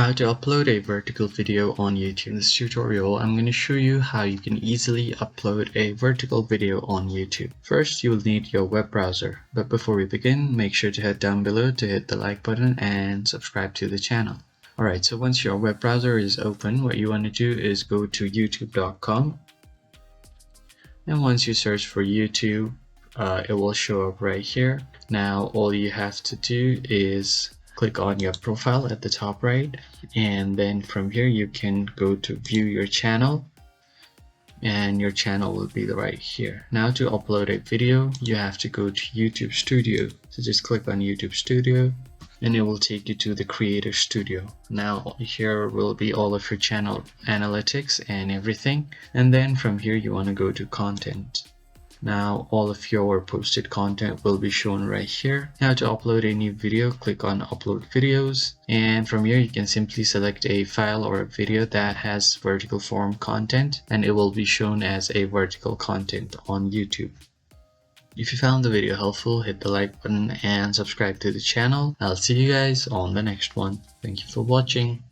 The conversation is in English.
How to upload a vertical video on YouTube. In this tutorial, I'm going to show you how you can easily upload a vertical video on YouTube. First, you will need your web browser. But before we begin, make sure to head down below to hit the like button and subscribe to the channel. Alright, so once your web browser is open, what you want to do is go to youtube.com. And once you search for YouTube, it will show up right here. Now, all you have to do is click on your profile at the top right, and then from here you can go to view your channel, and your channel will be right here. Now to upload a video, you have to go to YouTube Studio. So just click on YouTube Studio and it will take you to the Creator Studio. Now here will be all of your channel analytics and everything, and then from here you want to go to Content. Now all of your posted content will be shown right here. Now to upload a new video, click on Upload Videos, and from here you can simply select a file or a video that has vertical form content, and it will be shown as a vertical content on YouTube. If you found the video helpful, hit the like button and subscribe to the channel. I'll see you guys on the next one. Thank you for watching.